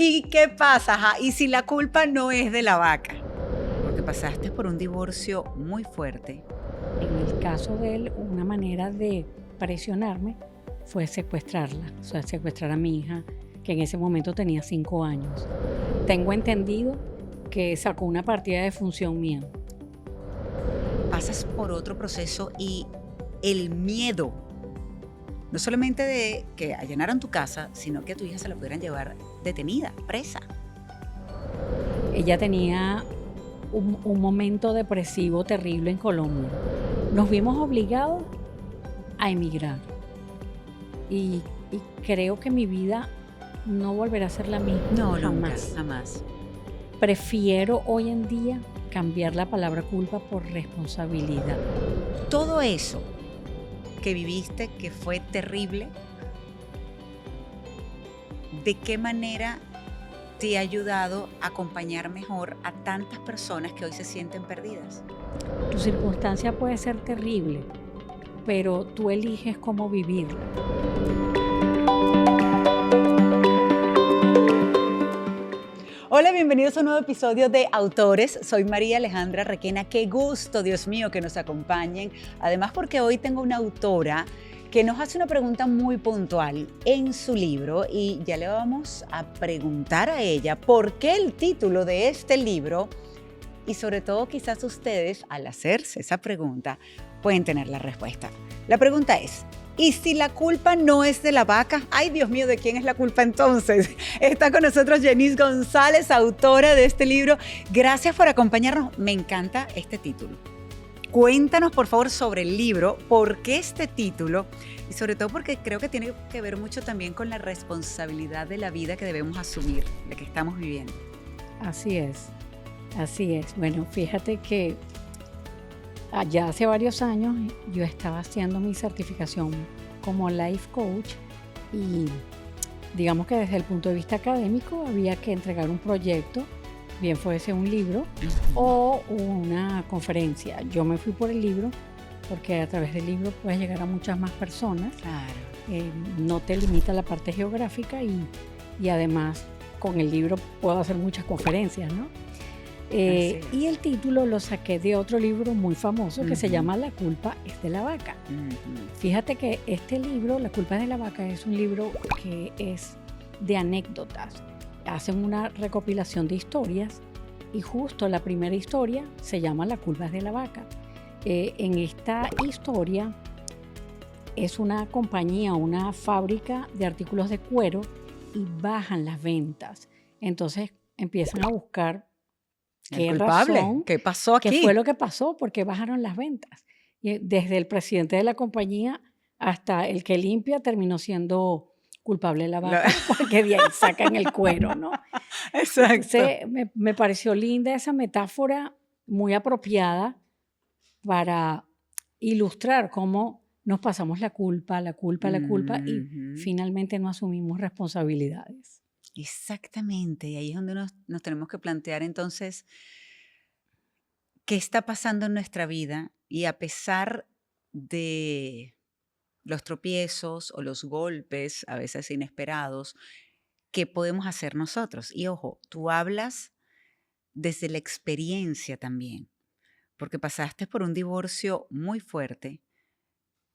¿Y qué pasa? Ajá, ¿y si la culpa no es de la vaca? Porque pasaste por un divorcio muy fuerte. En el caso de él, una manera de presionarme fue secuestrarla, o sea, secuestrar a mi hija, que en ese momento tenía 5 años. Tengo entendido que sacó una partida de función mía. Pasas por otro proceso y el miedo, no solamente de que allanaran tu casa, sino que a tu hija se la pudieran llevar detenida, presa. Ella tenía un momento depresivo terrible en Colombia. Nos vimos obligados a emigrar y, y creo que mi vida no volverá a ser la misma No, nunca, jamás. jamás. Prefiero hoy en día cambiar la palabra culpa por responsabilidad. Todo eso que viviste, que fue terrible, ¿de qué manera te ha ayudado a acompañar mejor a tantas personas que hoy se sienten perdidas? Tu circunstancia puede ser terrible, pero tú eliges cómo vivirla. Hola, bienvenidos a un nuevo episodio de Autores. Soy María Alejandra Requena. Qué gusto, Dios mío, que nos acompañen. Además, porque hoy tengo una autora que nos hace una pregunta muy puntual en su libro y ya le vamos a preguntar a ella por qué el título de este libro y sobre todo quizás ustedes al hacerse esa pregunta pueden tener la respuesta. La pregunta es: ¿y si la culpa no es de la vaca? Ay, Dios mío, ¿de quién es la culpa entonces? Está con nosotros Yanis González, autora de este libro. Gracias por acompañarnos. Me encanta este título. Cuéntanos, por favor, sobre el libro, por qué este título y sobre todo porque creo que tiene que ver mucho también con la responsabilidad de la vida que debemos asumir, la que estamos viviendo. Así es, así es. Bueno, fíjate que ya hace varios años yo estaba haciendo mi certificación como life coach y digamos que desde el punto de vista académico había que entregar un proyecto, bien fuese un libro o una conferencia. Yo me fui por el libro porque a través del libro puedes llegar a muchas más personas. Claro. No te limita la parte geográfica y además con el libro puedo hacer muchas conferencias, ¿no? Y el título lo saqué de otro libro muy famoso que se llama La culpa es de la vaca. Fíjate que este libro, La culpa es de la vaca, es un libro que es de anécdotas. Hacen una recopilación de historias y justo la primera historia se llama La culpa es de la vaca. En esta historia es una compañía, una fábrica de artículos de cuero y bajan las ventas. Entonces empiezan a buscar ¿qué razón? ¿Qué pasó aquí? ¿Qué fue lo que pasó? ¿Por qué bajaron las ventas? Y desde el presidente de la compañía hasta el que limpia terminó siendo culpable de la vaca porque de ahí sacan el cuero, ¿no? Exacto. Entonces me pareció linda esa metáfora, muy apropiada para ilustrar cómo nos pasamos la culpa y finalmente no asumimos responsabilidades. Exactamente, y ahí es donde nos tenemos que plantear entonces qué está pasando en nuestra vida y a pesar de los tropiezos o los golpes, a veces inesperados, ¿qué podemos hacer nosotros? Y ojo, tú hablas desde la experiencia también, porque pasaste por un divorcio muy fuerte,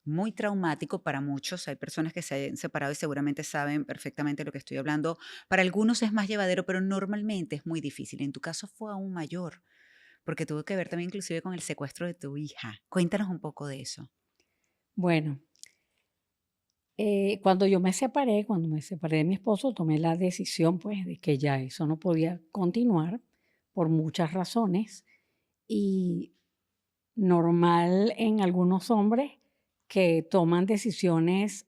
muy traumático para muchos. Hay personas que se han separado y seguramente saben perfectamente de lo que estoy hablando. Para algunos es más llevadero, pero normalmente es muy difícil. En tu caso fue aún mayor, porque tuvo que ver también inclusive con el secuestro de tu hija. Cuéntanos un poco de eso. Bueno, cuando me separé de mi esposo, tomé la decisión pues de que ya eso no podía continuar por muchas razones y normal en algunos hombres que toman decisiones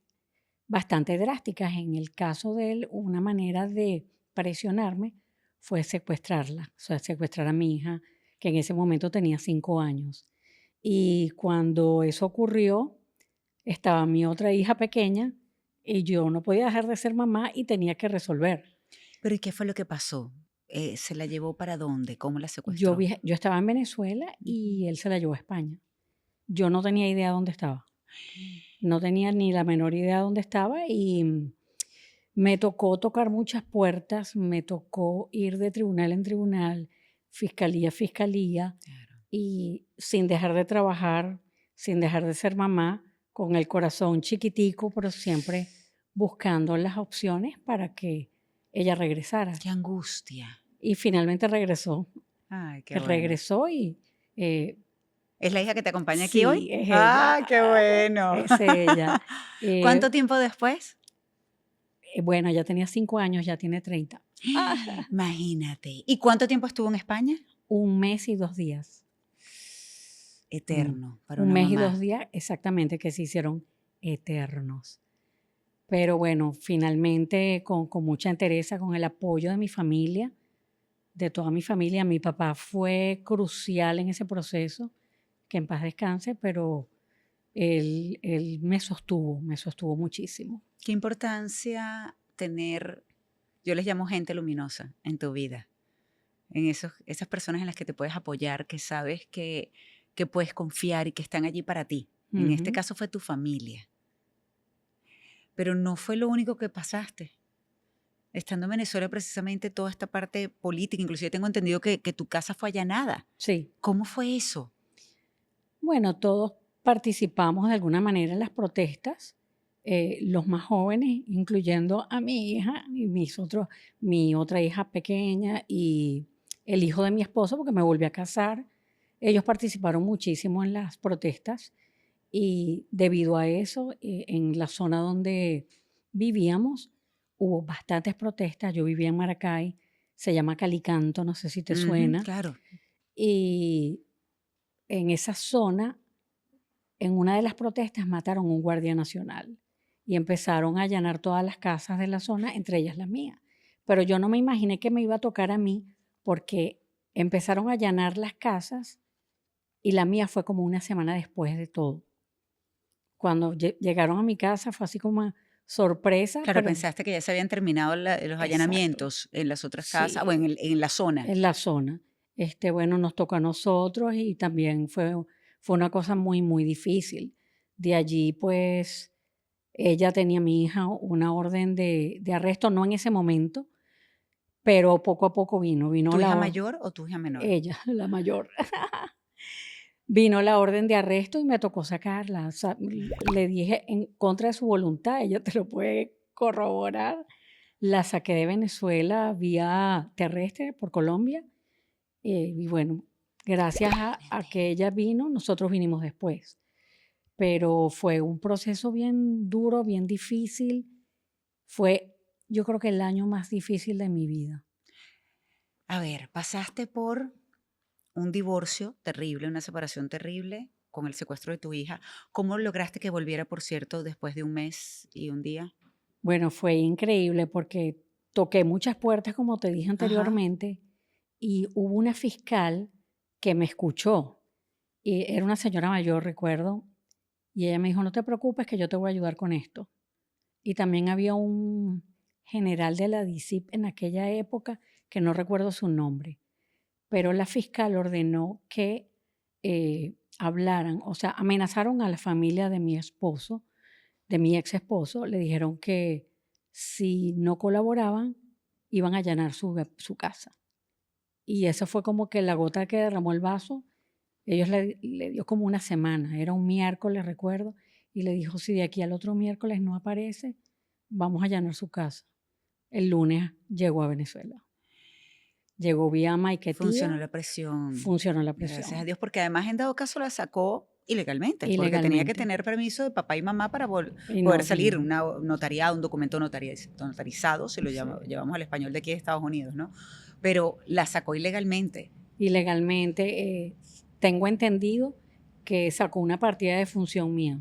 bastante drásticas. En el caso de él, una manera de presionarme fue secuestrarla, o sea, secuestrar a mi hija, que en ese momento tenía 5 años. Y cuando eso ocurrió, estaba mi otra hija pequeña y yo no podía dejar de ser mamá y tenía que resolver. Pero ¿y qué fue lo que pasó? ¿Se la llevó para dónde? ¿Cómo la Yo, secuestró? yo estaba en Venezuela y él se la llevó a España. Yo no tenía idea dónde estaba. No tenía ni la menor idea dónde estaba y Me tocó tocar muchas puertas, me tocó ir de tribunal en tribunal, fiscalía a fiscalía, Claro. y sin dejar de trabajar, sin dejar de ser mamá, con el corazón chiquitico, pero siempre buscando las opciones para que ella regresara. Qué angustia. Y finalmente regresó, Ay, qué que bueno. regresó y ¿Es la hija que te acompaña aquí hoy? sí, es ella, ¡Ah, qué bueno! es ella. ¿Cuánto tiempo después? Bueno, ya tenía 5 años, ya tiene 30. Imagínate. ¿Y cuánto tiempo estuvo en España? 1 mes y 2 días. Eterno para Un una mes y 2 mamá. días, exactamente, que se hicieron eternos. Pero bueno, finalmente con mucha entereza, con el apoyo de mi familia, de toda mi familia, mi papá fue crucial en ese proceso, que en paz descanse, pero él me sostuvo muchísimo. ¿Qué importancia tener, yo les llamo gente luminosa en tu vida? En esas personas en las que te puedes apoyar, que sabes que puedes confiar y que están allí para ti. En este Ujú. caso fue tu familia. Pero no fue lo único que pasaste. Estando en Venezuela, precisamente toda esta parte política, inclusive tengo entendido que tu casa fue allanada. Sí. ¿Cómo fue eso? Bueno, todos participamos de alguna manera en las protestas, los más jóvenes, incluyendo a mi hija y mi otra hija pequeña y el hijo de mi esposo, porque me volví a casar. Ellos participaron muchísimo en las protestas y debido a eso, en la zona donde vivíamos, hubo bastantes protestas. Yo vivía en Maracay, se llama Calicanto, no sé si te Ujú, suena, claro. y en esa zona, en una de las protestas mataron a un guardia nacional y empezaron a allanar todas las casas de la zona, entre ellas la mía. Pero yo no me imaginé que me iba a tocar a mí porque empezaron a allanar las casas y la mía fue como una semana después de todo. Cuando llegaron a mi casa fue así como una sorpresa, Claro, pero pensaste que ya se habían terminado los exacto, allanamientos en las otras casas o sí, en la zona. en la zona. Bueno, nos tocó a nosotros y también fue una cosa muy, muy difícil. De allí, pues, ella tenía, mi hija, una orden de arresto, no en ese momento, pero poco a poco vino ¿Tu la hija orden, mayor o tu hija menor? ella, la mayor, vino la orden de arresto y me tocó sacarla. Le dije en contra de su voluntad, ella te lo puede corroborar. La saqué de Venezuela vía terrestre por Colombia. Y bueno, gracias a que ella vino, nosotros vinimos después. Pero fue un proceso bien duro, bien difícil. Fue, yo creo que el año más difícil de mi vida. A ver, pasaste por un divorcio terrible, una separación terrible con el secuestro de tu hija. ¿Cómo lograste que volviera, por cierto, después de un mes y un día? Bueno, fue increíble porque toqué muchas puertas, como te dije Ajá. anteriormente, y hubo una fiscal que me escuchó. Y era una señora mayor, recuerdo, y ella me dijo, no te preocupes que yo te voy a ayudar con esto. Y también había un general de la DICIP en aquella época, que no recuerdo su nombre, pero la fiscal ordenó que hablaran, o sea, amenazaron a la familia de mi esposo, de mi ex esposo, le dijeron que si no colaboraban, iban a allanar su casa. Y eso fue como que la gota que derramó el vaso. Ellos le dio como una semana, era un miércoles, recuerdo, y le dijo, si de aquí al otro miércoles no aparece, vamos a allanar su casa. El lunes llegó a Venezuela. Llegó vía Funcionó Maiquetía, la presión, funcionó la gracias a presión. Dios, porque además en dado caso la sacó ilegalmente, porque tenía que Ilegalmente. tener permiso de papá y mamá para Y poder no salir, vino. una notariado, un documento notarizado, si lo Sí. llevamos al español de aquí de Estados Unidos, ¿no? Pero la sacó ilegalmente. Ilegalmente, tengo entendido que sacó una partida de función mía.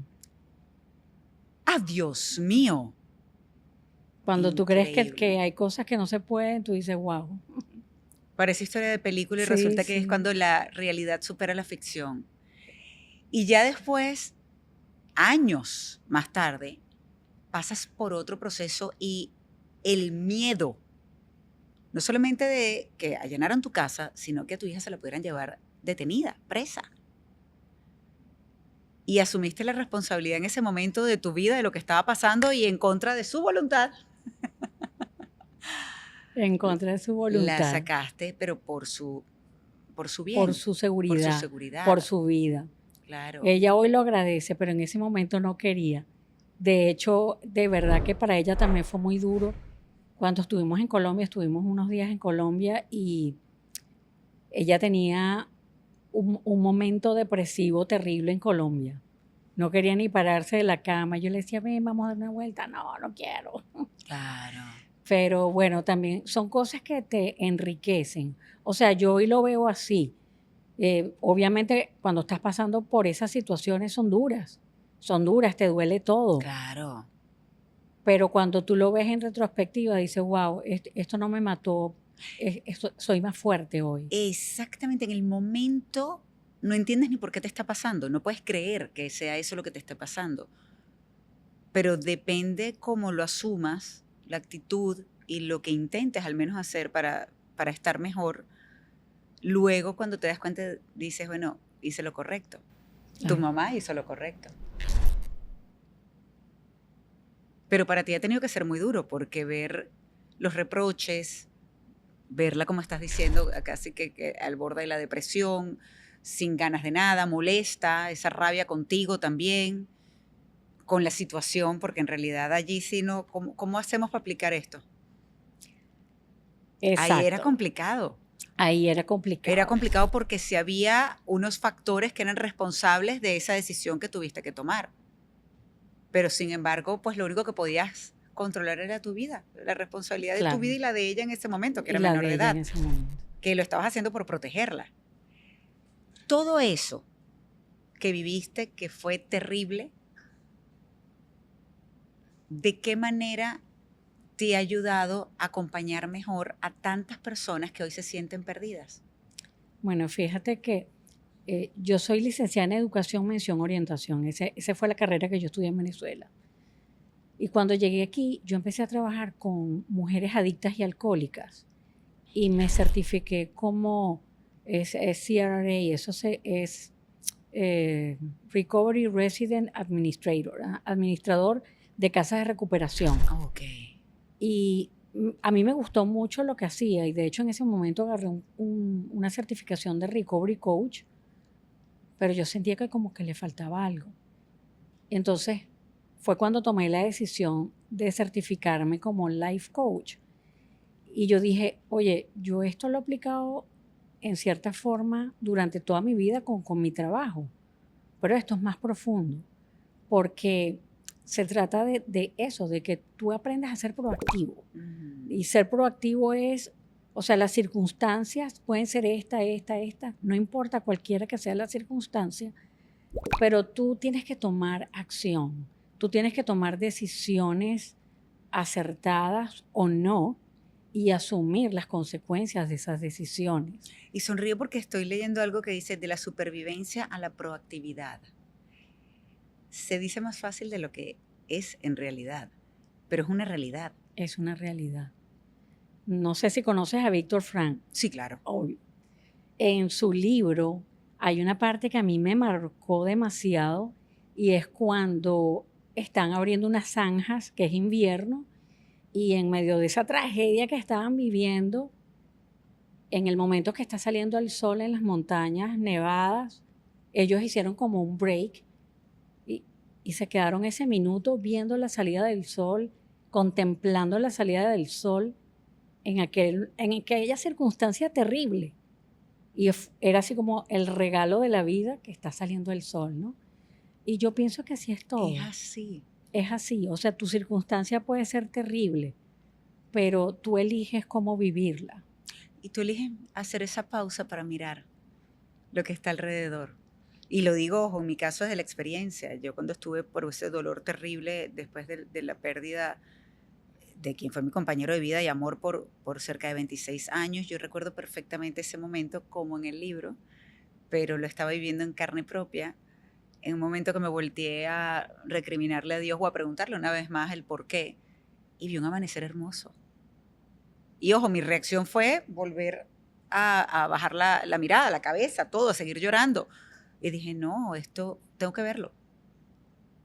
¡Ah, Dios mío! Cuando tú crees que Increíble. hay cosas que no se pueden, tú dices, wow. Parece historia de película y Sí, resulta que es sí. cuando la realidad supera la ficción. Y ya después, años más tarde, pasas por otro proceso y el miedo, no solamente de que allanaran tu casa, sino que a tu hija se la pudieran llevar detenida, presa. Y asumiste la responsabilidad en ese momento de tu vida, de lo que estaba pasando y en contra de su voluntad, en contra de su La voluntad, sacaste, pero por su bien, por su por su seguridad, seguridad. por su vida. Claro. Ella hoy lo agradece, pero en ese momento no quería. De hecho, de verdad que para ella también fue muy duro. Cuando estuvimos en Colombia, estuvimos unos días en Colombia y ella tenía un momento depresivo terrible en Colombia. No quería ni pararse de la cama. Yo le decía, ven, vamos a dar una vuelta. No, no quiero. Claro. Pero bueno, también son cosas que te enriquecen. O sea, yo hoy lo veo así. Obviamente, cuando estás pasando por esas situaciones son duras, te duele todo. Claro. Pero cuando tú lo ves en retrospectiva, dices, wow, esto no me mató, soy más fuerte hoy. Exactamente, en el momento no entiendes ni por qué te está pasando, no puedes creer que sea eso lo que te esté pasando, pero depende cómo lo asumas, la actitud y lo que intentes al menos hacer para estar mejor. Luego, cuando te das cuenta, dices, bueno, hice lo correcto. Tu mamá hizo lo correcto. Pero para ti ha tenido que ser muy duro, porque ver los reproches, verla como estás diciendo, casi que al borde de la depresión, sin ganas de nada, molesta, esa rabia contigo también, con la situación, porque en realidad allí sí no, ¿cómo hacemos para aplicar esto? Ahí era Exacto. complicado. Ahí era complicado. Era complicado porque sí había unos factores que eran responsables de esa decisión que tuviste que tomar. Pero sin embargo, pues lo único que podías controlar era tu vida, la responsabilidad de tu Claro. vida y la de ella en ese momento, que Y era la menor de de ella edad, en ese momento. que lo estabas haciendo por protegerla. Todo eso que viviste, que fue terrible, ¿de qué manera te ha ayudado a acompañar mejor a tantas personas que hoy se sienten perdidas? Bueno, fíjate que yo soy licenciada en Educación, Mención, Orientación. Esa fue la carrera que yo estudié en Venezuela. Y cuando llegué aquí, yo empecé a trabajar con mujeres adictas y alcohólicas. Y me certifiqué como es CRA, es Recovery Resident Administrator, administrador de casas de recuperación. Ok. Y a mí me gustó mucho lo que hacía y de hecho en ese momento agarré una certificación de Recovery Coach, pero yo sentía que como que le faltaba algo. Entonces fue cuando tomé la decisión de certificarme como Life Coach. Y yo dije, oye, yo esto lo he aplicado en cierta forma durante toda mi vida con mi trabajo, pero esto es más profundo, porque se trata de eso, de que tú aprendas a ser proactivo. Y ser proactivo es, o sea, las circunstancias pueden ser esta, no importa cualquiera que sea la circunstancia, pero tú tienes que tomar acción, tú tienes que tomar decisiones acertadas o no y asumir las consecuencias de esas decisiones. Y sonrío porque estoy leyendo algo que dice de la supervivencia a la proactividad. Se dice más fácil de lo que es en realidad, pero es una realidad. Es una realidad. No sé si conoces a Víctor Frank. Sí, claro. Obvio. En su libro hay una parte que a mí me marcó demasiado y es cuando están abriendo unas zanjas, que es invierno, y en medio de esa tragedia que estaban viviendo, en el momento que está saliendo el sol en las montañas nevadas, ellos hicieron como un break y se quedaron ese minuto viendo la salida del sol, contemplando la salida del sol en aquella circunstancia terrible. Y era así como el regalo de la vida que está saliendo el sol, ¿no? Y yo pienso que así es todo. Es así. Es así. O sea, tu circunstancia puede ser terrible, pero tú eliges cómo vivirla. Y tú eliges hacer esa pausa para mirar lo que está alrededor. Y lo digo, ojo, en mi caso es de la experiencia. Yo cuando estuve por ese dolor terrible después de la pérdida de quien fue mi compañero de vida y amor por cerca de 26 años, yo recuerdo perfectamente ese momento como en el libro, pero lo estaba viviendo en carne propia, en un momento que me volteé a recriminarle a Dios o a preguntarle una vez más el por qué, y vi un amanecer hermoso. Y ojo, mi reacción fue volver a bajar la mirada, la cabeza, todo, a seguir llorando. Y dije, no, esto tengo que verlo.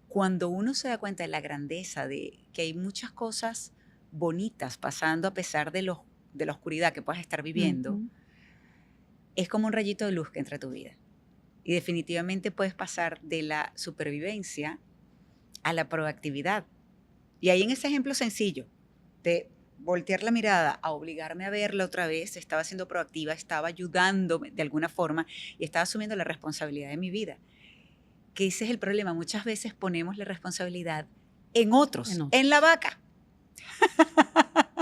Cuando uno se da cuenta de la grandeza, de que hay muchas cosas bonitas pasando a pesar de la oscuridad que puedas estar viviendo, es como un rayito de luz que entra a tu vida. Y definitivamente puedes pasar de la supervivencia a la proactividad. Y ahí en ese ejemplo sencillo de voltear la mirada a obligarme a verla otra vez, estaba siendo proactiva, estaba ayudándome de alguna forma y estaba asumiendo la responsabilidad de mi vida. Que ese es el problema. Muchas veces ponemos la responsabilidad en otros, en la vaca.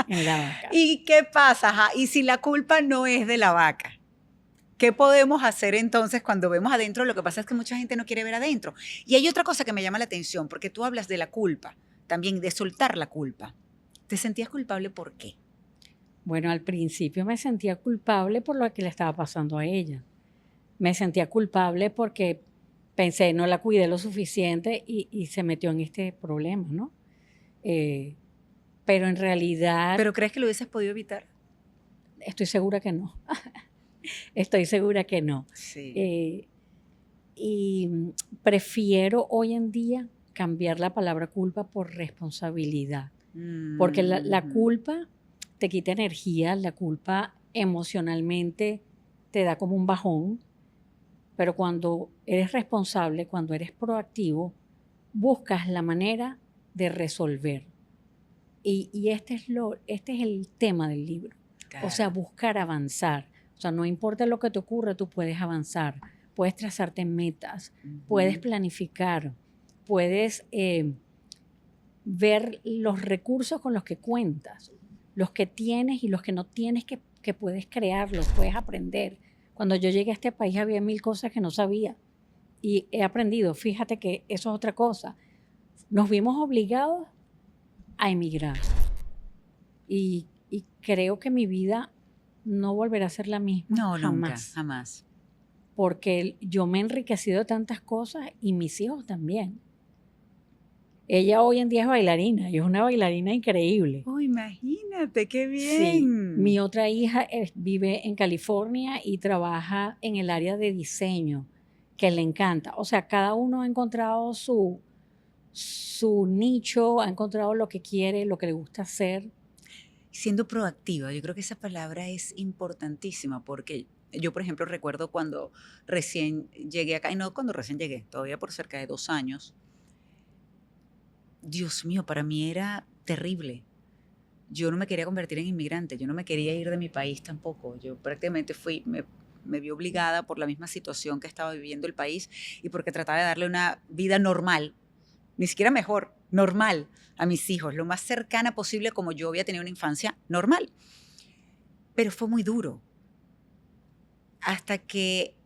En la vaca. ¿Y qué pasa? Ajá, y si la culpa no es de la vaca, ¿qué podemos hacer entonces cuando vemos adentro? Lo que pasa es que mucha gente no quiere ver adentro. Y hay otra cosa que me llama la atención, porque tú hablas de la culpa, también de soltar la culpa. ¿Te sentías culpable por qué? Bueno, al principio me sentía culpable por lo que le estaba pasando a ella. Me sentía culpable porque pensé, no la cuidé lo suficiente y se metió en este problema, ¿no? Pero en realidad... ¿Pero crees que lo hubieses podido evitar? Estoy segura que no. Estoy segura que no. Sí. Y prefiero hoy en día cambiar la palabra culpa por responsabilidad. Porque la culpa te quita energía, la culpa emocionalmente te da como un bajón, pero cuando eres responsable, cuando eres proactivo, buscas la manera de resolver. Y este es el tema del libro. Claro. O sea, buscar avanzar. O sea, no importa lo que te ocurra, tú puedes avanzar, puedes trazarte metas, puedes planificar, puedes ver los recursos con los que cuentas, los que tienes y los que no tienes que puedes crearlos, puedes aprender. Cuando yo llegué a este país había 1000 cosas que no sabía y he aprendido. Fíjate que eso es otra cosa. Nos vimos obligados a emigrar y creo que mi vida no volverá a ser la misma. No, jamás. Nunca, jamás. Porque yo me he enriquecido de tantas cosas y mis hijos también. Ella hoy en día es bailarina y es una bailarina increíble. Oh, imagínate, qué bien. Sí, mi otra hija vive en California y trabaja en el área de diseño, que le encanta. O sea, cada uno ha encontrado su nicho, ha encontrado lo que quiere, lo que le gusta hacer. Siendo proactiva, yo creo que esa palabra es importantísima porque yo, por ejemplo, recuerdo cuando recién llegué acá, y no cuando recién llegué, todavía por cerca de 2 años. Dios mío, para mí era terrible. Yo no me quería convertir en inmigrante, yo no me quería ir de mi país tampoco. Yo prácticamente me vi obligada por la misma situación que estaba viviendo el país y porque trataba de darle una vida normal, ni siquiera mejor, normal a mis hijos, lo más cercana posible como yo había tenido una infancia normal. Pero fue muy duro. Hasta que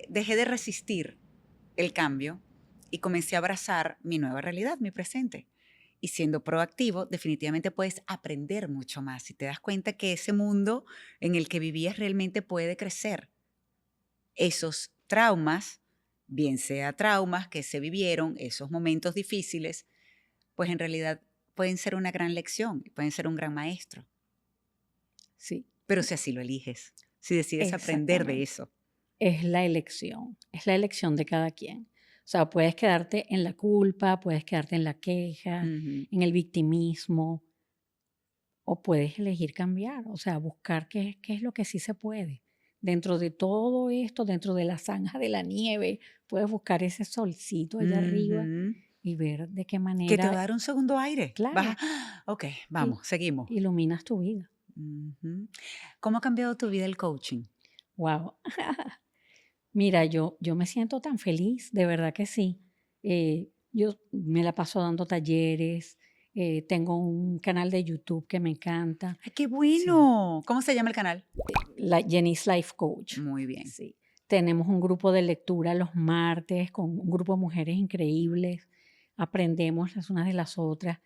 dejé de resistir el cambio y comencé a abrazar mi nueva realidad, mi presente. Y siendo proactivo, definitivamente puedes aprender mucho más y te das cuenta que ese mundo en el que vivías realmente puede crecer. Esos traumas, bien sea traumas que se vivieron, esos momentos difíciles, pues en realidad pueden ser una gran lección, pueden ser un gran maestro. Sí. Pero si así lo eliges, si decides aprender de eso. Es la elección de cada quien. O sea, puedes quedarte en la culpa, puedes quedarte en la queja, en el victimismo, o puedes elegir cambiar, o sea, buscar qué es lo que sí se puede. Dentro de todo esto, dentro de la zanja de la nieve, puedes buscar ese solcito allá arriba y ver de qué manera... Que te va a dar un segundo aire. Claro. Ok, vamos, seguimos. Iluminas tu vida. ¿Cómo ha cambiado tu vida el coaching? Wow. Mira, yo me siento tan feliz, de verdad que sí. Yo me la paso dando talleres, tengo un canal de YouTube que me encanta. ¡Ay, qué bueno! Sí. ¿Cómo se llama el canal? Jenny's Life Coach. Muy bien. Sí. Tenemos un grupo de lectura los martes con un grupo de mujeres increíbles. Aprendemos las unas de las otras.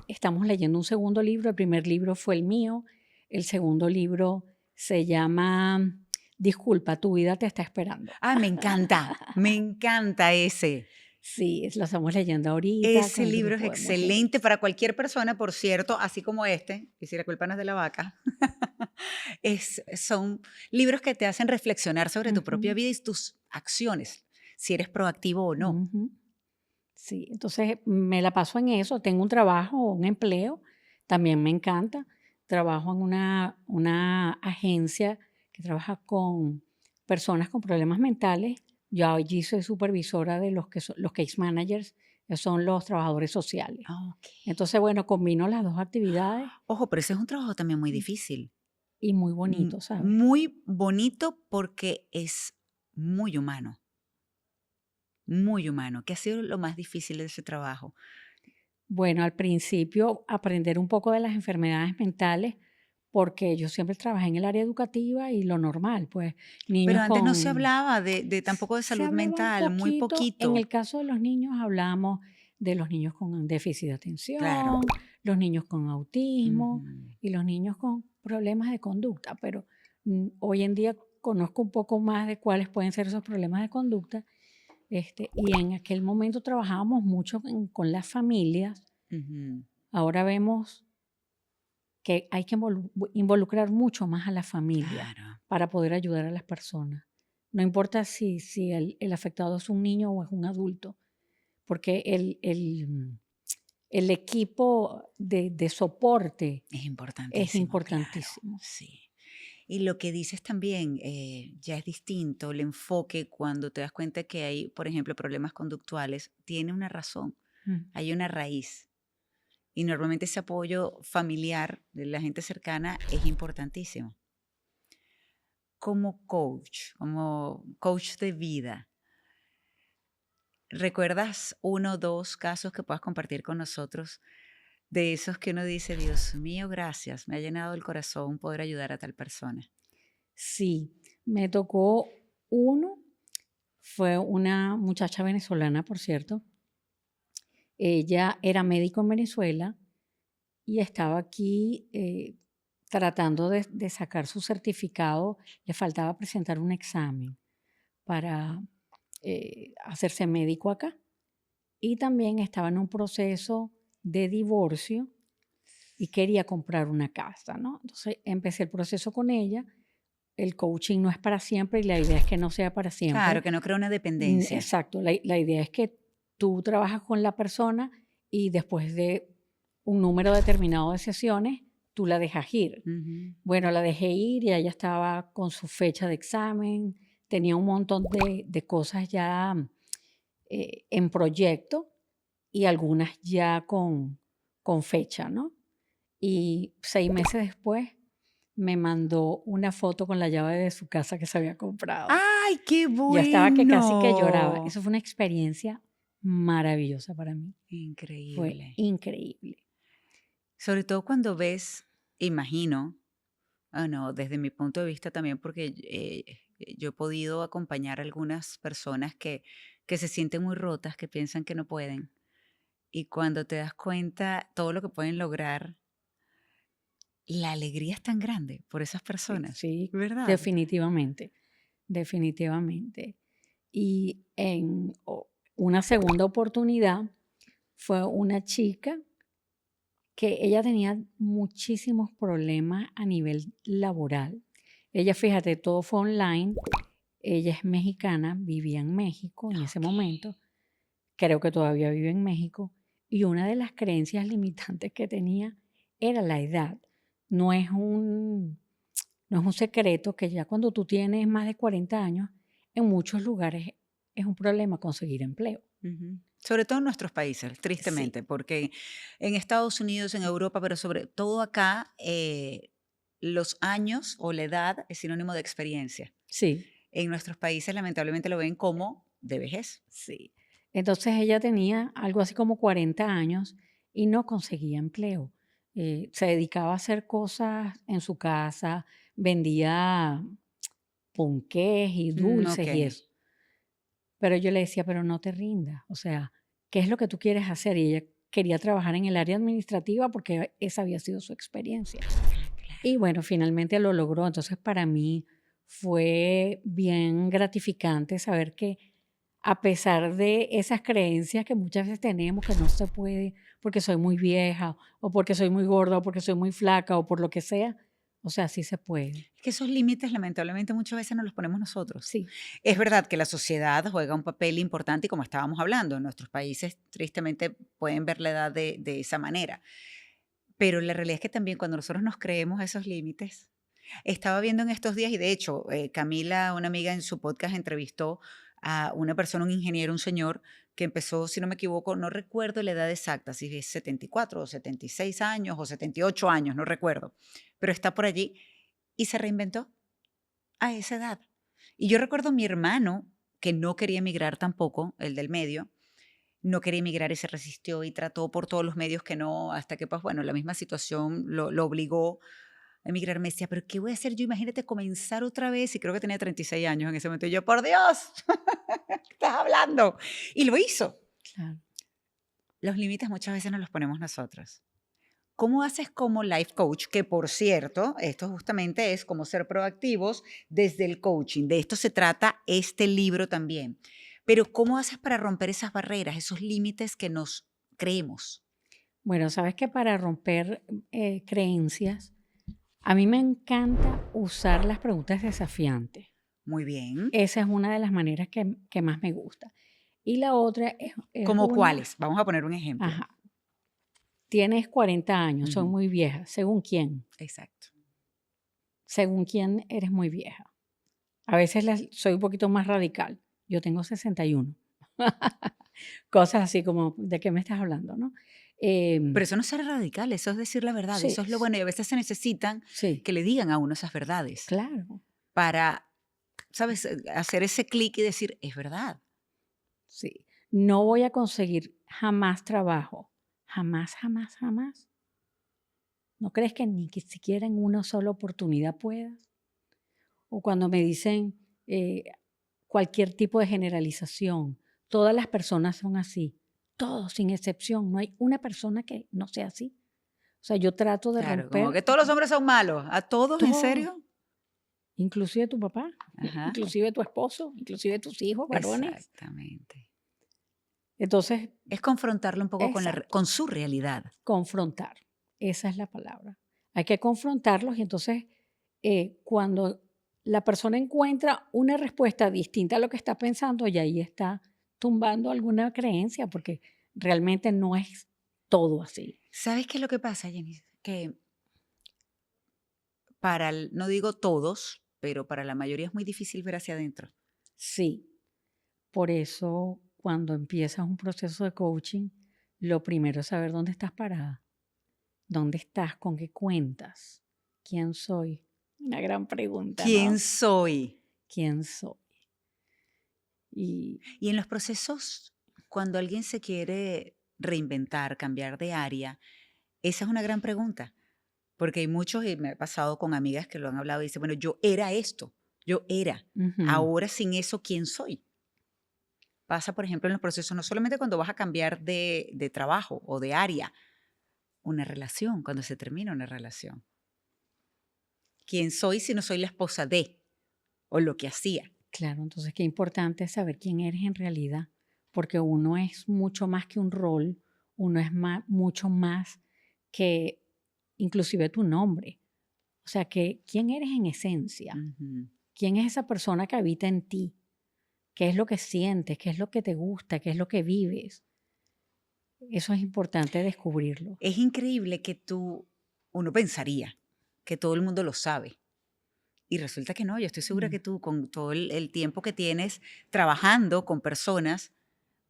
Estamos leyendo un segundo libro. El primer libro fue el mío. El segundo libro se llama... Disculpa, tu vida te está esperando. Ah, me encanta ese. Sí, lo estamos leyendo ahorita. Ese libro es excelente para cualquier persona, por cierto, así como este, y si la culpa no es de la vaca. Son libros que te hacen reflexionar sobre tu propia vida y tus acciones, si eres proactivo o no. Sí, entonces me la paso en eso. Tengo un trabajo, un empleo, también me encanta. Trabajo en una agencia que trabaja con personas con problemas mentales. Yo allí soy supervisora de los que son los case managers, que son los trabajadores sociales. Ok. Entonces, bueno, combino las dos actividades Ojo, pero ese es un trabajo también muy difícil. y muy bonito, ¿sabes? Muy bonito porque es muy humano. ¿Qué ha sido lo más difícil de ese trabajo? Bueno, al principio aprender un poco de las enfermedades mentales, porque yo siempre trabajé en el área educativa y lo normal, pues Pero niños antes no se con... hablaba tampoco de Se salud hablaba un mental, muy poquito, en poquito. el caso de los niños hablamos de los niños con déficit de Claro. atención, los niños con autismo Ujú. y los niños con problemas de conducta, pero hoy en día conozco un poco más de cuáles pueden ser esos problemas de conducta. Y en aquel momento trabajábamos mucho con las familias. Ujú. Ahora vemos que hay que involucrar mucho más a la familia Claro. para poder ayudar a las personas. No importa si el afectado es un niño o es un adulto, porque el equipo de soporte Es es importantísimo, claro. importantísimo. Sí. Y lo que dices también ya es distinto, el enfoque cuando te das cuenta que hay, por ejemplo, problemas conductuales, tiene una razón, Mm. hay una raíz. Y normalmente ese apoyo familiar de la gente cercana es importantísimo. Como coach de vida, ¿recuerdas uno o dos casos que puedas compartir con nosotros de esos que uno dice, Dios mío, gracias, me ha llenado el corazón poder ayudar a tal persona? Sí, me tocó uno, fue una muchacha venezolana, por cierto. Ella era médico en Venezuela y estaba aquí tratando de sacar su certificado. Le faltaba presentar un examen para hacerse médico acá. Y también estaba en un proceso de divorcio y quería comprar una casa, ¿no? Entonces empecé el proceso con ella. El coaching no es para siempre y la idea es que no sea para Claro, siempre. que no crea una dependencia. Exacto, la idea es que tú trabajas con la persona y después de un número determinado de sesiones, tú la dejas ir. Ujú. Bueno, la dejé ir y ella estaba con su fecha de examen, tenía un montón de cosas ya en proyecto y algunas ya con fecha, ¿no? Y 6 meses después me mandó una foto con la llave de su casa que se había comprado. ¡Ay, qué Ya estaba que casi que lloraba. bueno! Eso fue una experiencia maravillosa para mí. Fue Increíble. increíble. Sobre todo cuando ves, imagino, no, desde mi punto de vista también, porque yo he podido acompañar a algunas personas que se sienten muy rotas, que piensan que no pueden. Y cuando te das cuenta todo lo que pueden lograr, la alegría es tan grande por esas Sí, personas, sí, ¿verdad? definitivamente, definitivamente. Y una segunda oportunidad fue una chica que ella tenía muchísimos problemas a nivel laboral. Ella, fíjate, todo fue online. Ella es mexicana, vivía en México en ese Ok. momento, creo que todavía vive en México, y una de las creencias limitantes que tenía era la edad. No es no es un secreto que ya cuando tú tienes más de 40 años, en muchos lugares es un problema conseguir empleo. Ujú. Sobre todo en nuestros países, Sí, tristemente, porque en Estados Unidos, en Europa, pero sobre todo acá, los años o la edad es sinónimo de experiencia. sí, En nuestros países, lamentablemente, lo ven como de vejez. sí. Entonces ella tenía algo así como 40 años y no conseguía empleo. Se dedicaba a hacer cosas en su casa, vendía ponqués y Ok. dulces y eso. Pero yo le decía, pero no te rindas, o sea, ¿qué es lo que tú quieres hacer? Y ella quería trabajar en el área administrativa porque esa había sido su experiencia. Y bueno, finalmente lo logró. Entonces para mí fue bien gratificante saber que a pesar de esas creencias que muchas veces tenemos que no se puede porque soy muy vieja o porque soy muy gorda o porque soy muy flaca o por lo que sea, O sea, sí se puede. Es que esos límites, lamentablemente, muchas veces nos los ponemos nosotros. Sí. Es verdad que la sociedad juega un papel importante y como estábamos hablando, en nuestros países tristemente pueden ver la edad de esa manera. Pero la realidad es que también cuando nosotros nos creemos esos límites, estaba viendo en estos días y de hecho Camila, una amiga en su podcast, entrevistó a una persona, un ingeniero, un señor que empezó, si no me equivoco, no recuerdo la edad exacta, si es 74 o 76 años o 78 años, no recuerdo, pero está por allí y se reinventó a esa edad. Y yo recuerdo a mi hermano, que no quería emigrar tampoco, el del medio, no quería emigrar y se resistió y trató por todos los medios que no, hasta que, pues bueno, la misma situación lo obligó a emigrar. Me decía, pero ¿qué voy a hacer yo? Imagínate comenzar otra vez. Y creo que tenía 36 años en ese momento. Y yo, por Dios, ¿qué estás hablando? Y lo hizo. Claro. Los límites muchas veces nos los ponemos nosotros. ¿Cómo haces como life coach? Que por cierto, esto justamente es como ser proactivos desde el coaching. De esto se trata este libro también. Pero ¿cómo haces para romper esas barreras, esos límites que nos creemos? Bueno, sabes que para romper creencias, a mí me encanta usar las preguntas desafiantes. Muy bien. Esa es una de las maneras que más me gusta. Y la otra es ¿Cómo una, cuáles? Vamos a poner un ejemplo. Ajá. Tienes 40 años, soy muy vieja. ¿Según quién? Exacto. Según quién eres muy vieja. A veces soy un poquito más radical. Yo tengo 61. Cosas así como, ¿de qué me estás hablando, no? Pero eso no es ser radical, eso es decir la verdad, Sí, eso es lo bueno. Y a veces se necesitan sí, que le digan a uno esas verdades claro, para, ¿sabes? Hacer ese clic y decir, es verdad. sí. No voy a conseguir jamás trabajo. Jamás, jamás, jamás. ¿No crees que ni que siquiera en una sola oportunidad puedas? O cuando me dicen cualquier tipo de generalización, todas las personas son así, todos sin excepción, no hay una persona que no sea así. O sea, yo trato de Claro, como romper que todos los hombres son malos. ¿A todos, en todo, serio? inclusive tu papá, Ajá. inclusive tu esposo, inclusive tus hijos varones. Exactamente. Entonces, Es confrontarlo un poco exacto, con su realidad. confrontar, esa es la palabra. Hay que confrontarlos y entonces cuando la persona encuentra una respuesta distinta a lo que está pensando, y ahí está tumbando alguna creencia, porque realmente no es todo así. ¿Sabes qué es lo que pasa, Jenny? Que no digo todos, pero para la mayoría es muy difícil ver hacia adentro. Sí, por eso cuando empiezas un proceso de coaching, lo primero es saber dónde estás parada, dónde estás, con qué cuentas, quién soy. Una gran pregunta, ¿Quién ¿no? soy? ¿Quién soy? Y Y en los procesos, cuando alguien se quiere reinventar, cambiar de área, esa es una gran pregunta, porque hay muchos, y me ha pasado con amigas que lo han hablado, y dicen, bueno, yo era esto, yo era, ahora sin eso, ¿quién soy? Pasa, por ejemplo, en los procesos, no solamente cuando vas a cambiar de trabajo o de área, una relación, cuando se termina una relación. ¿Quién soy si no soy la esposa de o lo que hacía? claro, entonces qué importante es saber quién eres en realidad, porque uno es mucho más que un rol, uno es mucho más que inclusive tu nombre. O sea, que quién eres en esencia, quién es esa persona que habita en ti, qué es lo que sientes, qué es lo que te gusta, qué es lo que vives. Eso es importante descubrirlo. Es increíble que uno pensaría que todo el mundo lo sabe. Y resulta que no, yo estoy segura que tú, con todo el tiempo que tienes trabajando con personas,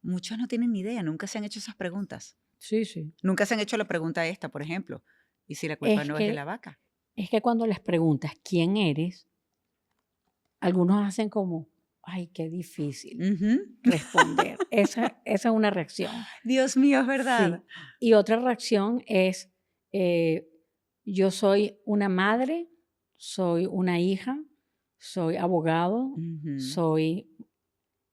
muchos no tienen ni idea, nunca se han hecho esas preguntas. Sí, sí. Nunca se han hecho la pregunta esta, por ejemplo. ¿Y si la culpa no es de la vaca? Es que cuando les preguntas quién eres, algunos hacen como, ay, qué difícil responder. Esa es una reacción. Dios mío, es verdad. Sí. Y otra reacción es, yo soy una madre, soy una hija, soy abogado, soy...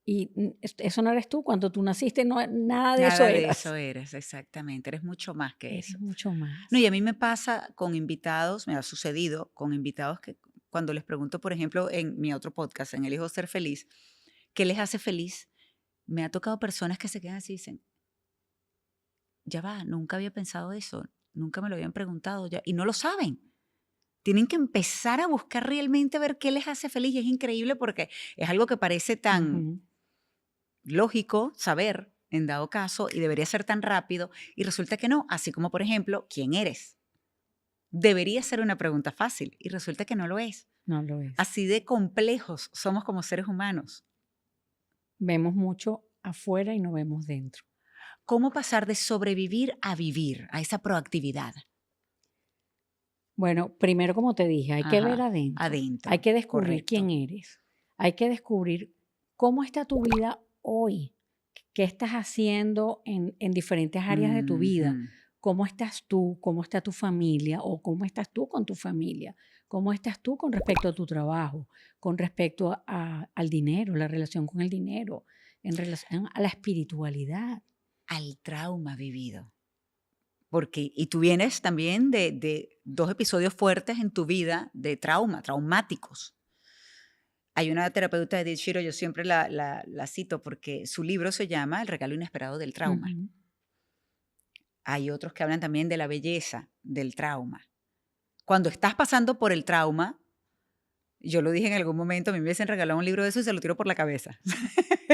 Y eso no eres tú, cuando tú naciste nada de eso Nada de eras. eso eres, exactamente. Eres mucho más que Eres eso. mucho más. No, y a mí me pasa con invitados, me ha sucedido con invitados que cuando les pregunto, por ejemplo, en mi otro podcast, en Elijo Ser Feliz, ¿qué les hace feliz? Me ha tocado personas que se quedan así y dicen, ya va, nunca había pensado eso, nunca me lo habían preguntado ya, y no lo saben. Tienen que empezar a buscar realmente ver qué les hace feliz y es increíble porque es algo que parece tan lógico saber en dado caso y debería ser tan rápido y resulta que no, así como por ejemplo, ¿quién eres? Debería ser una pregunta fácil y resulta que no lo es. No lo es. Así de complejos somos como seres humanos. Vemos mucho afuera y no vemos dentro. ¿Cómo pasar de sobrevivir a vivir, a esa proactividad? Bueno, primero, como te dije, hay que ver adentro. Adentro. Hay que descubrir Correcto. quién eres. Hay que descubrir cómo está tu vida hoy. ¿Qué estás haciendo en diferentes áreas de tu vida? ¿Cómo estás tú? ¿Cómo está tu familia? ¿O cómo estás tú con tu familia? ¿Cómo estás tú con respecto a tu trabajo? Con respecto al dinero, la relación con el dinero, en relación a la espiritualidad. Al trauma vivido. Porque, y tú vienes también de 2 episodios fuertes en tu vida de traumáticos. Hay una terapeuta, Edith Shiro, yo siempre la cito porque su libro se llama El regalo inesperado del trauma. Hay otros que hablan también de la belleza del trauma. Cuando estás pasando por el trauma, yo lo dije en algún momento, a mí me hubiesen regalado un libro de eso y se lo tiro por la cabeza.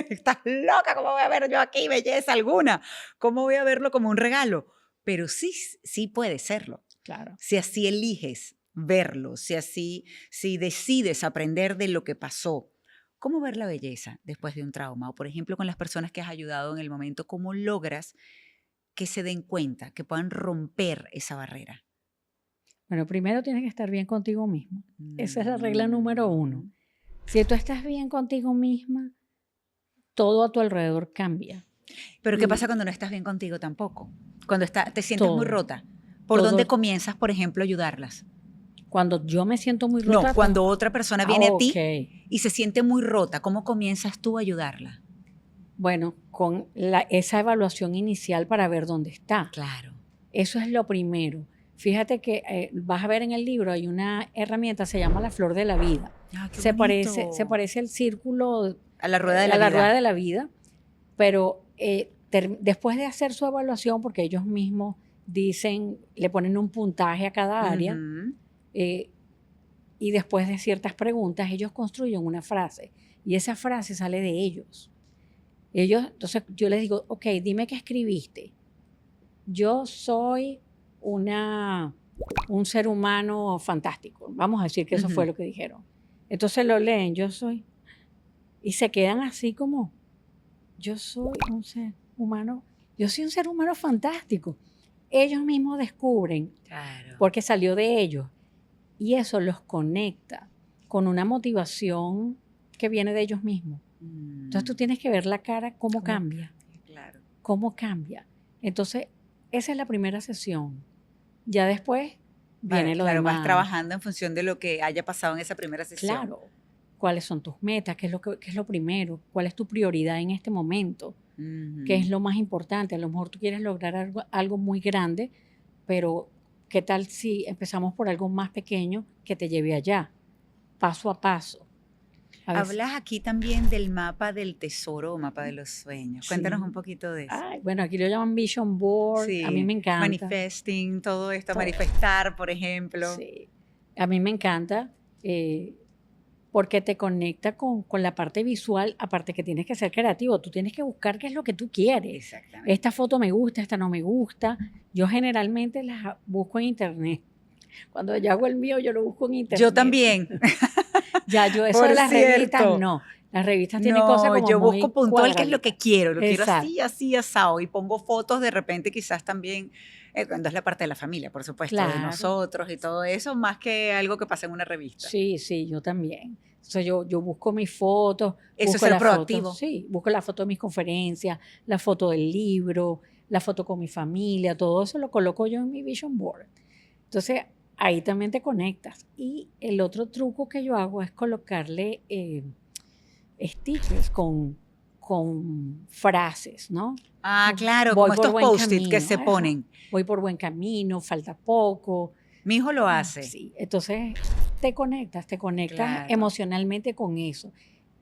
Estás loca, ¿cómo voy a ver yo aquí belleza alguna? ¿Cómo voy a verlo como un regalo? Pero sí puede serlo. Claro. Si así eliges verlo, si decides aprender de lo que pasó. ¿Cómo ver la belleza después de un trauma? O por ejemplo, con las personas que has ayudado en el momento, ¿cómo logras que se den cuenta, que puedan romper esa barrera? Bueno, primero tienes que estar bien contigo mismo. Esa es la regla número 1. Si tú estás bien contigo misma, todo a tu alrededor cambia. Pero ¿qué pasa cuando no estás bien contigo tampoco? Cuando te sientes muy rota. ¿Por dónde comienzas, por ejemplo, a ayudarlas? Cuando yo me siento muy rota. No, cuando otra persona viene a ti y se siente muy rota, ¿cómo comienzas tú a ayudarla? Bueno, con esa evaluación inicial para ver dónde está. Claro. Eso es lo primero. Fíjate que vas a ver en el libro, hay una herramienta, se llama la flor de la vida. Ah, qué se bonito. parece al círculo, a la rueda de la vida. A la rueda de la vida, pero después de hacer su evaluación, porque ellos mismos dicen, le ponen un puntaje a cada área, y después de ciertas preguntas, ellos construyen una frase, y esa frase sale de ellos. Entonces yo les digo, ok, dime qué escribiste. Yo soy un ser humano fantástico. Vamos a decir que eso fue lo que dijeron. Entonces lo leen, yo soy, y se quedan así como, yo soy un ser humano fantástico. Ellos mismos descubren, porque salió de ellos, y eso los conecta con una motivación que viene de ellos mismos. Entonces tú tienes que ver la cara, cómo cambia. Claro. Cómo cambia. Entonces, esa es la primera sesión. Ya después viene lo demás. Vas trabajando en función de lo que haya pasado en esa primera sesión. Claro. ¿Cuáles son tus metas? ¿Qué es lo primero? ¿Cuál es tu prioridad en este momento? ¿Qué es lo más importante? A lo mejor tú quieres lograr algo muy grande, pero ¿qué tal si empezamos por algo más pequeño que te lleve allá? Paso a paso. Hablas aquí también del mapa del tesoro o mapa de los sueños. Sí. Cuéntanos un poquito de eso. Bueno, aquí lo llaman Vision Board. Sí. A mí me encanta. Manifesting, todo esto, manifestar, por ejemplo. Sí. A mí me encanta porque te conecta con la parte visual, aparte que tienes que ser creativo. Tú tienes que buscar qué es lo que tú quieres. Exactamente. Esta foto me gusta, esta no me gusta. Yo generalmente las busco en internet. Cuando yo hago el mío, yo lo busco en internet. Yo también. Ya, yo eso de las revistas, no. Las revistas tienen cosas como yo busco puntual cuadraditas. qué es lo que quiero. Lo quiero Exacto. así, asado. Y pongo fotos de repente quizás también, cuando es la parte de la familia, por supuesto, Claro. de nosotros y todo eso, más que algo que pasa en una revista. Sí, yo también. Entonces yo busco mis fotos. Eso busco es ser proactivo. Sí, busco la foto de mis conferencias, la foto del libro, la foto con mi familia, todo eso lo coloco yo en mi Vision Board. Entonces, ahí también te conectas. Y el otro truco que yo hago es colocarle stickers con frases, ¿no? Ah, claro, Voy como por estos buen post-it camino. que se ponen. Voy por buen camino, falta poco. Mi hijo lo hace. Sí, entonces te conectas Claro. emocionalmente con eso.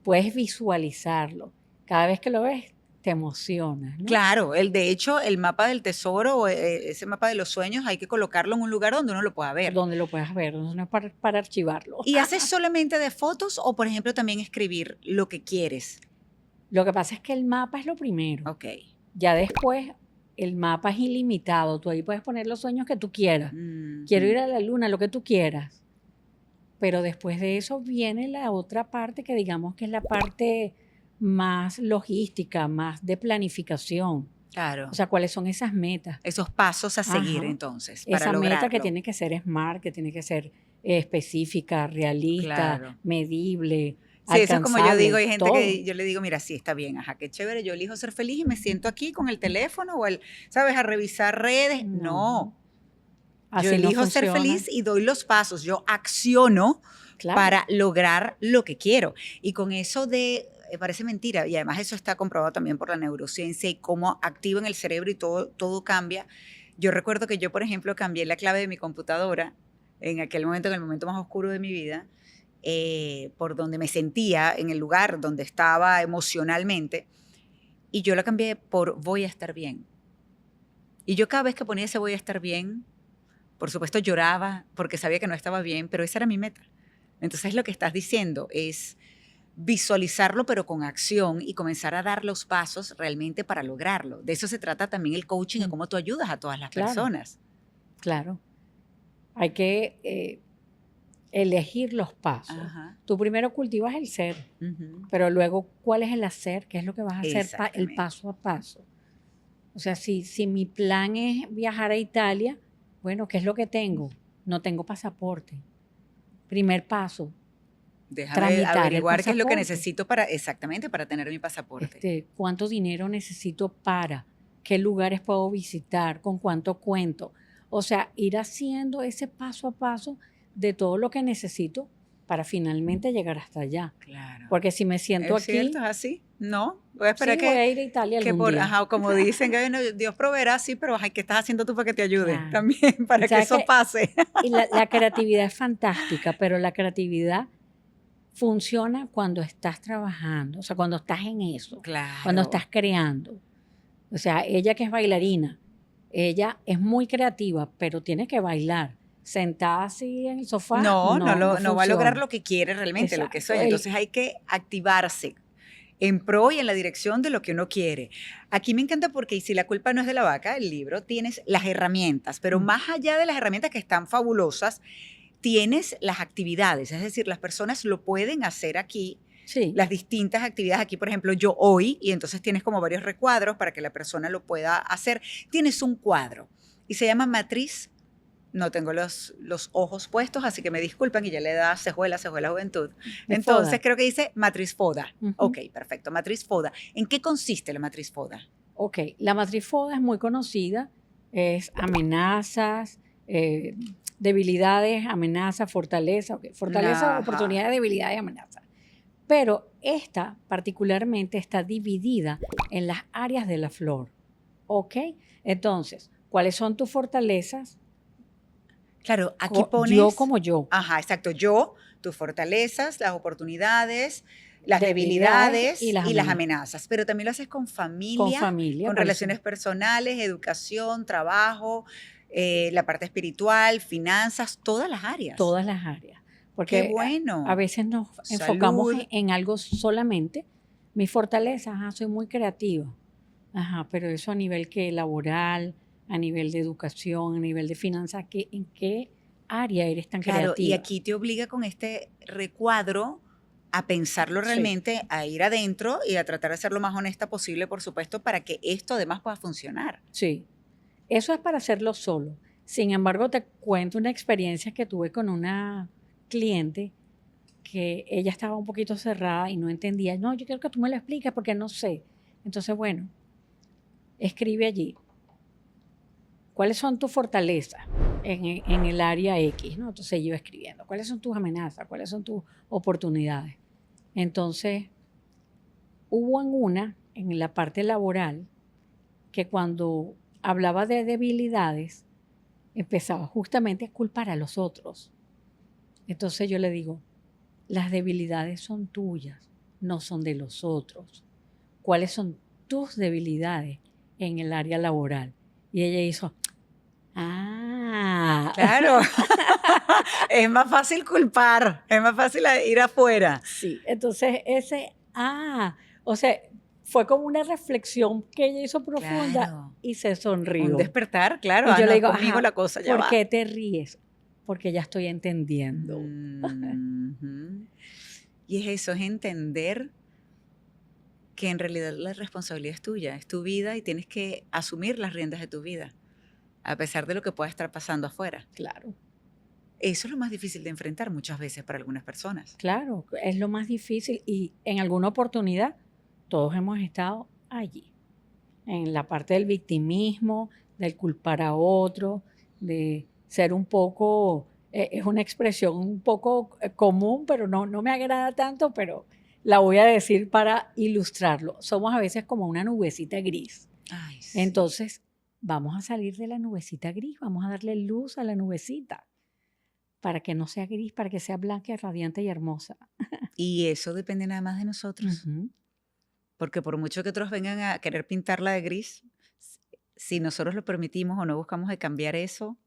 Puedes visualizarlo. Cada vez que lo ves, te emocionas, ¿no? Claro, de hecho, el mapa del tesoro o ese mapa de los sueños hay que colocarlo en un lugar donde uno lo pueda ver. Donde lo puedas ver, no es para archivarlo. ¿Y haces solamente de fotos o, por ejemplo, también escribir lo que quieres? Lo que pasa es que el mapa es lo primero. Ok. Ya después, el mapa es ilimitado. Tú ahí puedes poner los sueños que tú quieras. Quiero ir a la luna, lo que tú quieras. Pero después de eso viene la otra parte que digamos que es la parte más logística, más de planificación. Claro. O sea, ¿cuáles son esas metas? Esos pasos a seguir, Ajá. entonces, para Esa lograrlo. meta que tiene que ser smart, que tiene que ser específica, realista, Claro. medible, Sí, eso es como yo digo, hay gente todo. que yo le digo, mira, sí, está bien, ajá, qué chévere, yo elijo ser feliz y me siento aquí con el teléfono o ¿sabes? A revisar redes. No. Así Yo elijo no ser funciona. feliz y doy los pasos, yo acciono Claro. para lograr lo que quiero. Y con eso parece mentira, y además eso está comprobado también por la neurociencia y cómo activan el cerebro y todo cambia. Yo recuerdo que yo, por ejemplo, cambié la clave de mi computadora en aquel momento, en el momento más oscuro de mi vida, por donde me sentía, en el lugar donde estaba emocionalmente, y yo la cambié por voy a estar bien. Y yo cada vez que ponía ese voy a estar bien, por supuesto lloraba porque sabía que no estaba bien, pero esa era mi meta. Entonces lo que estás diciendo es visualizarlo pero con acción y comenzar a dar los pasos realmente para lograrlo. De eso se trata también el coaching y cómo tú ayudas a todas las personas. Claro. Hay que elegir los pasos. Ajá. Tú primero cultivas el ser, pero luego, ¿cuál es el hacer? ¿Qué es lo que vas a hacer? El paso a paso. O sea, si mi plan es viajar a Italia, bueno, ¿qué es lo que tengo? No tengo pasaporte. Primer paso. Déjame averiguar qué es lo que necesito para tener mi pasaporte. ¿Cuánto dinero necesito para? ¿Qué lugares puedo visitar? ¿Con cuánto cuento? O sea, ir haciendo ese paso a paso de todo lo que necesito para finalmente llegar hasta allá. Claro. Porque si me siento aquí... ¿Es así? No. Voy a esperar voy a ir a Italia algún día. Ajá, como dicen, que Dios proveerá, sí, pero ¿qué estás haciendo tú para que te ayude? Claro. También, para que eso pase. Y la creatividad es fantástica, pero la creatividad funciona cuando estás trabajando, o sea, cuando estás en eso, claro. Cuando estás creando. O sea, ella que es bailarina, ella es muy creativa, pero tiene que bailar. Sentada así en el sofá, no va a lograr lo que quiere realmente, lo que sueña. Entonces hay que activarse en pro y en la dirección de lo que uno quiere. Aquí me encanta porque, y si la culpa no es de la vaca, el libro, tienes las herramientas, pero más allá de las herramientas que están fabulosas, tienes las actividades, es decir, las personas lo pueden hacer aquí, sí. Las distintas actividades aquí, por ejemplo, yo hoy, y entonces tienes como varios recuadros para que la persona lo pueda hacer, tienes un cuadro y se llama matriz. No tengo los ojos puestos, así que me disculpan y ya le da cejuela juventud. Entonces FODA. Creo que dice matriz FODA. Ok, perfecto, matriz FODA. ¿En qué consiste la matriz FODA? Ok, la matriz FODA es muy conocida, es amenazas, debilidades, amenazas, fortaleza, fortaleza, oportunidades, debilidades y amenazas. Pero esta particularmente está dividida en las áreas de la flor. ¿Ok? Entonces, ¿cuáles son tus fortalezas? Claro, aquí pones... Yo como yo. Ajá, exacto. Yo, tus fortalezas, las oportunidades, las debilidades y las amenazas. Pero también lo haces con familia, con relaciones personales, educación, trabajo, la parte espiritual, finanzas, todas las áreas. Todas las áreas. Porque qué bueno. A veces nos enfocamos en algo solamente. Mi fortaleza, soy muy creativa. Pero eso a nivel laboral, a nivel de educación, a nivel de finanzas, ¿en qué área eres tan creativa? Y aquí te obliga con este recuadro a pensarlo realmente, sí. A ir adentro y a tratar de ser lo más honesta posible, por supuesto, para que esto además pueda funcionar. Sí, eso es para hacerlo solo. Sin embargo, te cuento una experiencia que tuve con una cliente que ella estaba un poquito cerrada y no entendía. No, yo quiero que tú me lo expliques porque no sé. Entonces, bueno, escribe allí. ¿Cuáles son tus fortalezas en el área X? ¿No? Entonces yo escribiendo. ¿Cuáles son tus amenazas? ¿Cuáles son tus oportunidades? Entonces, hubo en la parte laboral, que cuando hablaba de debilidades, empezaba justamente a culpar a los otros. Entonces yo le digo, las debilidades son tuyas, no son de los otros. ¿Cuáles son tus debilidades en el área laboral. Y ella hizo, claro. Es más fácil culpar, es más fácil ir afuera. Sí, entonces o sea, fue como una reflexión que ella hizo profunda, claro. Y se sonrió. Un despertar, claro. Y yo le digo, conmigo la cosa ya ¿por qué te ríes? Porque ya estoy entendiendo. Y es eso, es entender que en realidad la responsabilidad es tuya, es tu vida y tienes que asumir las riendas de tu vida, a pesar de lo que pueda estar pasando afuera. Claro. Eso es lo más difícil de enfrentar muchas veces para algunas personas. Claro, es lo más difícil y en alguna oportunidad todos hemos estado allí, en la parte del victimismo, del culpar a otro, de ser un poco, es una expresión un poco común, pero no me agrada tanto, pero la voy a decir para ilustrarlo. Somos a veces como una nubecita gris. Ay, sí. Entonces, vamos a salir de la nubecita gris, vamos a darle luz a la nubecita para que no sea gris, para que sea blanca, radiante y hermosa. Y eso depende nada más de nosotros. Porque por mucho que otros vengan a querer pintarla de gris, si nosotros lo permitimos o no buscamos de cambiar eso,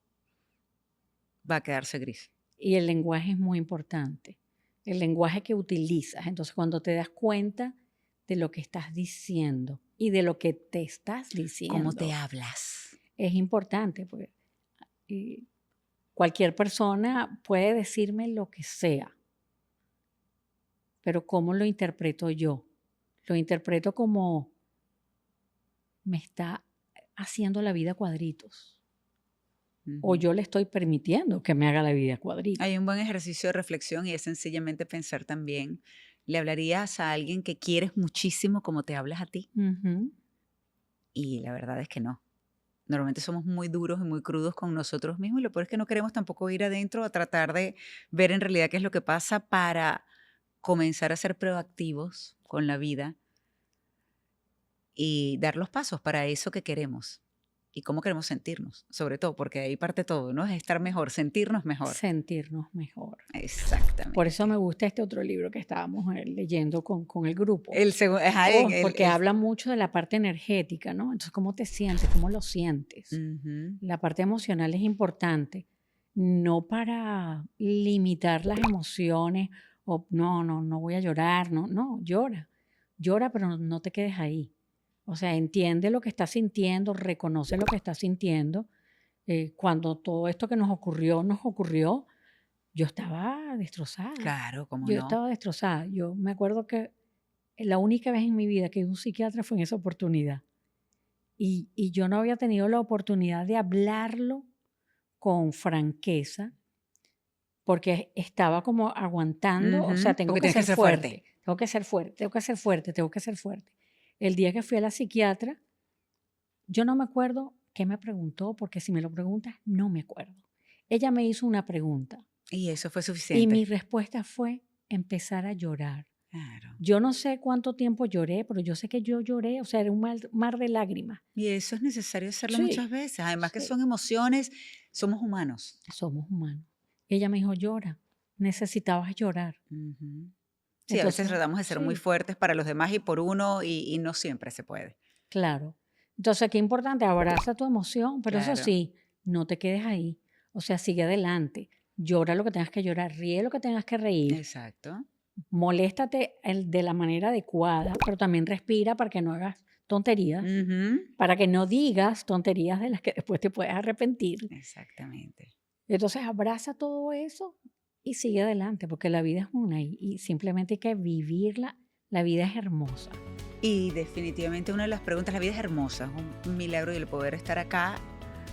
va a quedarse gris. Y el lenguaje es muy importante. El lenguaje que utilizas. Entonces, cuando te das cuenta de lo que estás diciendo y de lo que te estás diciendo. ¿Cómo te hablas? Es importante, porque cualquier persona puede decirme lo que sea, pero ¿cómo lo interpreto yo? Lo interpreto como me está haciendo la vida cuadritos. O yo le estoy permitiendo que me haga la vida cuadritos. Hay un buen ejercicio de reflexión y es sencillamente pensar también. ¿Le hablarías a alguien que quieres muchísimo como te hablas a ti? Y la verdad es que no. Normalmente somos muy duros y muy crudos con nosotros mismos y lo peor es que no queremos tampoco ir adentro a tratar de ver en realidad qué es lo que pasa para comenzar a ser proactivos con la vida y dar los pasos para eso que queremos y cómo queremos sentirnos, sobre todo, porque ahí parte todo, ¿no? Es estar mejor, sentirnos mejor. Sentirnos mejor. Exactamente. Por eso me gusta este otro libro que estábamos leyendo con el grupo. Porque habla mucho de la parte energética, ¿no? Entonces, ¿cómo te sientes? ¿Cómo lo sientes? La parte emocional es importante, no para limitar las emociones o no voy a llorar, no, llora, pero no te quedes ahí. O sea, entiende lo que estás sintiendo, reconoce lo que estás sintiendo. Cuando todo esto que nos ocurrió, yo estaba destrozada. Claro, ¿cómo no? Yo estaba destrozada. Yo me acuerdo que la única vez en mi vida que un psiquiatra fue en esa oportunidad. Y yo no había tenido la oportunidad de hablarlo con franqueza porque estaba como aguantando. O sea, tengo que ser fuerte. Tengo que ser fuerte. El día que fui a la psiquiatra, yo no me acuerdo qué me preguntó, porque si me lo preguntas, no me acuerdo. Ella me hizo una pregunta. Y eso fue suficiente. Y mi respuesta fue empezar a llorar. Claro. Yo no sé cuánto tiempo lloré, pero yo sé que yo lloré, o sea, era un mar de lágrimas. Y eso es necesario hacerlo muchas veces. Además que son emociones, somos humanos. Somos humanos. Ella me dijo, llora, necesitabas llorar. Sí, entonces, a veces tratamos de ser muy fuertes para los demás y por uno y no siempre se puede. Claro. Entonces, qué importante, abraza tu emoción, pero claro. Eso sí, no te quedes ahí. O sea, sigue adelante. Llora lo que tengas que llorar, ríe lo que tengas que reír. Exacto. Moléstate de la manera adecuada, pero también respira para que no hagas tonterías, para que no digas tonterías de las que después te puedes arrepentir. Exactamente. Entonces, abraza todo eso y sigue adelante, porque la vida es una y simplemente hay que vivirla. La vida es hermosa. Y definitivamente una de las preguntas, la vida es hermosa, es un milagro y el poder estar acá,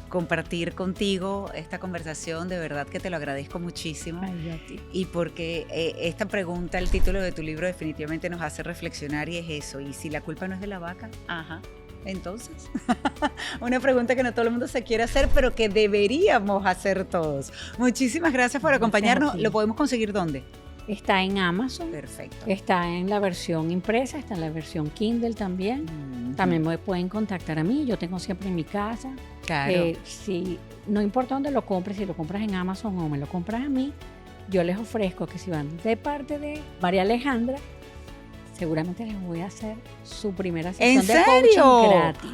compartir contigo esta conversación, de verdad que te lo agradezco muchísimo. Ay, a ti. Y porque esta pregunta, el título de tu libro definitivamente nos hace reflexionar y es eso, ¿y si la culpa no es de la vaca? Ajá. Entonces, una pregunta que no todo el mundo se quiere hacer, pero que deberíamos hacer todos. Muchísimas gracias por acompañarnos. ¿Lo podemos conseguir dónde? Está en Amazon. Perfecto. Está en la versión impresa, está en la versión Kindle también. También me pueden contactar a mí, yo tengo siempre en mi casa. Claro. No importa dónde lo compres, si lo compras en Amazon o me lo compras a mí, yo les ofrezco que si van de parte de María Alejandra, seguramente les voy a hacer su primera sesión de serio? coaching gratis.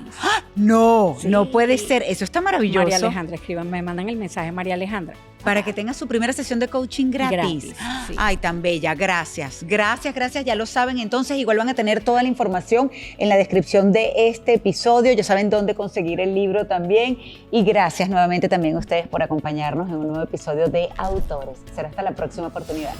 No, Sí. no puede ser. Eso está maravilloso. María Alejandra, escriban, me mandan el mensaje María Alejandra. Para que tenga su primera sesión de coaching gratis. Sí. Ay, tan bella. Gracias. Gracias, gracias. Ya lo saben. Entonces, igual van a tener toda la información en la descripción de este episodio. Ya saben dónde conseguir el libro también. Y gracias nuevamente también a ustedes por acompañarnos en un nuevo episodio de Autores. Será hasta la próxima oportunidad.